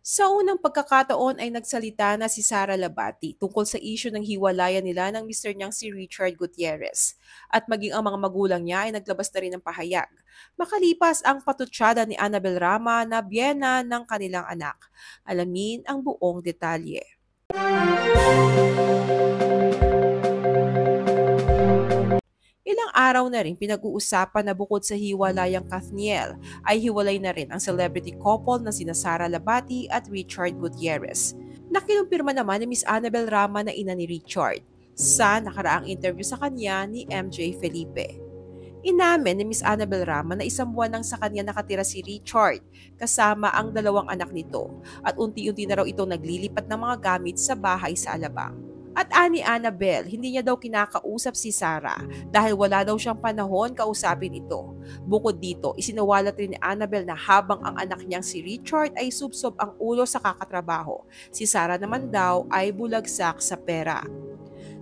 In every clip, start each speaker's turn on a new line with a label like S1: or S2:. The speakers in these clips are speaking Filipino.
S1: Sa unang pagkakataon ay nagsalita na si Sara Labati tungkol sa isyu ng hiwalayan nila ng mister niyang si Richard Gutierrez. At maging ang mga magulang niya ay naglabas na rin ng pahayag. Makalipas ang patutsada ni Annabel Rama na biyena ng kanilang anak. Alamin ang buong detalye. Ilang araw na rin pinag-uusapan na bukod sa hiwalayang Kathniel, ay hiwalay na rin ang celebrity couple na sina Sara Labati at Richard Gutierrez. Nakinumpirma naman ni Miss Annabel Rama na ina ni Richard sa nakaraang interview sa kanya ni MJ Felipe. Inamin ni Miss Annabel Rama na isang buwan nang sa kanya nakatira si Richard kasama ang dalawang anak nito at unti-unti na raw itong naglilipat ng mga gamit sa bahay sa Alabang. At ani Annabel, hindi niya daw kinakausap si Sarah dahil wala daw siyang panahon kausapin ito. Bukod dito, isinawalat rin ni Annabel na habang ang anak niyang si Richard ay subsob ang ulo sa kakatrabaho, si Sarah naman daw ay bulagsak sa pera.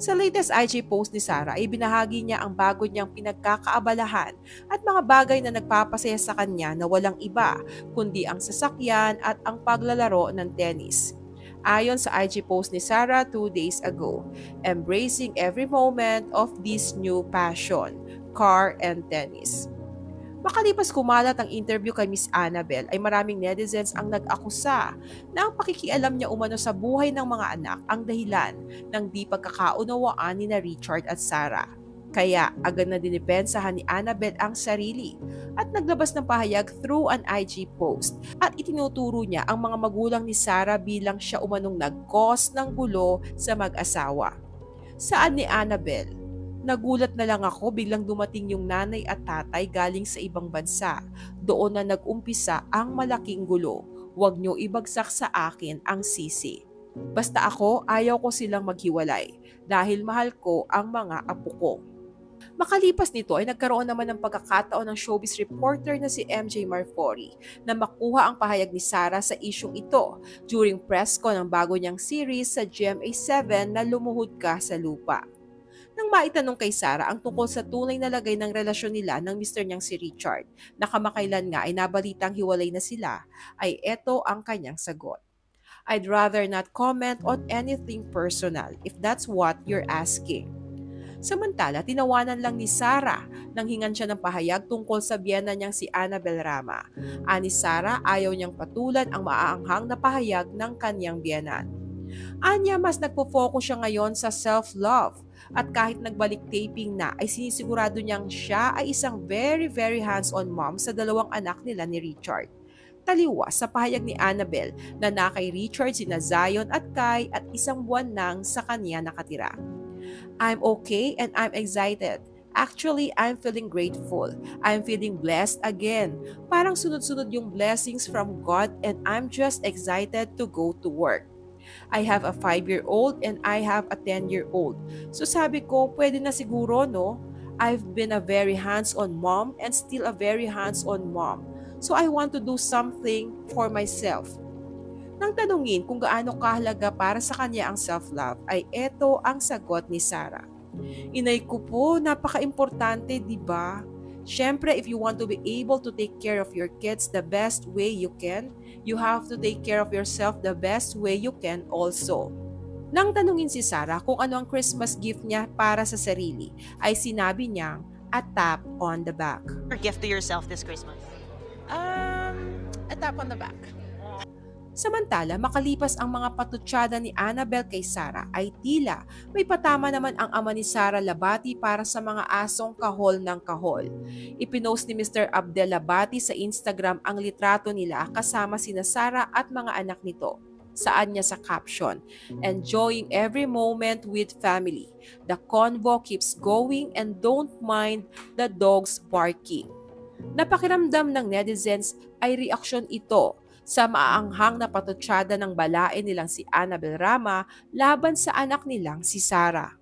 S1: Sa latest IG post ni Sarah ay binahagi niya ang bago niyang pinagkakaabalahan at mga bagay na nagpapasaya sa kanya na walang iba kundi ang sasakyan at ang paglalaro ng tennis. Ayon sa IG post ni Sarah 2 days ago, embracing every moment of this new passion, car and tennis. Makalipas kumalat ang interview kay Miss Annabel ay maraming netizens ang nag-akusa na ang pakikialam niya umano sa buhay ng mga anak ang dahilan ng di pagkakaunawaan ni na Richard at Sarah. Kaya agad na dinipensahan ni Annabel ang sarili at naglabas ng pahayag through an IG post at itinuturo niya ang mga magulang ni Sarah bilang siya umanong nag-cause ng gulo sa mag-asawa. Saan ni Annabel? Nagulat na lang ako biglang dumating yung nanay at tatay galing sa ibang bansa. Doon na nag-umpisa ang malaking gulo. Huwag niyo ibagsak sa akin ang sisi. Basta ako, ayaw ko silang maghiwalay dahil mahal ko ang mga apo ko. Makalipas nito ay nagkaroon naman ng pagkakataon ng showbiz reporter na si MJ Marfori na makuha ang pahayag ni Sarah sa isyong ito during press ko ng bago niyang series sa GMA7 na Lumuhod Ka sa Lupa. Nang maitanong kay Sarah ang tungkol sa tunay na lagay ng relasyon nila ng mister niyang si Richard, na kamakailan nga ay nabalitang hiwalay na sila, ay eto ang kanyang sagot. I'd rather not comment on anything personal if that's what you're asking. Samantala, tinawanan lang ni Sarah nang hingan siya ng pahayag tungkol sa biyena niyang si Annabel Rama. Ani Sarah, ayaw niyang patulan ang maaanghang na pahayag ng kanyang biyenan. Anya, mas nagpo-focus siya ngayon sa self-love at kahit nagbalik taping na ay sinisigurado niyang siya ay isang very hands-on mom sa dalawang anak nila ni Richard. Taliwas sa pahayag ni Annabel na kay Richard sina Zion at Kai at isang buwan nang sa kanya nakatira. I'm okay and I'm excited. Actually, I'm feeling grateful. I'm feeling blessed again. Parang sunod-sunod yung blessings from God and I'm just excited to go to work. I have a 5-year-old and I have a 10-year-old. So sabi ko, pwede na siguro, no? I've been a very hands-on mom and still a very hands-on mom. So I want to do something for myself. Nang tanungin kung gaano kahalaga para sa kanya ang self-love, ay eto ang sagot ni Sarah. Inay ko po, napaka-importante, di ba? Siyempre, if you want to be able to take care of your kids the best way you can, you have to take care of yourself the best way you can also. Nang tanungin si Sarah kung ano ang Christmas gift niya para sa sarili, ay sinabi niyang a tap on the back.
S2: Your gift to yourself this Christmas?
S3: A tap on the back.
S1: Samantala, makalipas ang mga patutsada ni Annabel kay Sarah ay tila may patama naman ang ama ni Sarah Labati para sa mga asong kahol ng kahol. Ipinost ni Mr. Abdel Labati sa Instagram ang litrato nila kasama sina Sarah at mga anak nito. Saan niya sa caption, "Enjoying every moment with family. The convo keeps going and don't mind the dogs barking." Napakiramdam ng netizens ay reaksyon ito sa maaanghang na patutsada ng balae nilang si Annabel Rama laban sa anak nilang si Sarah.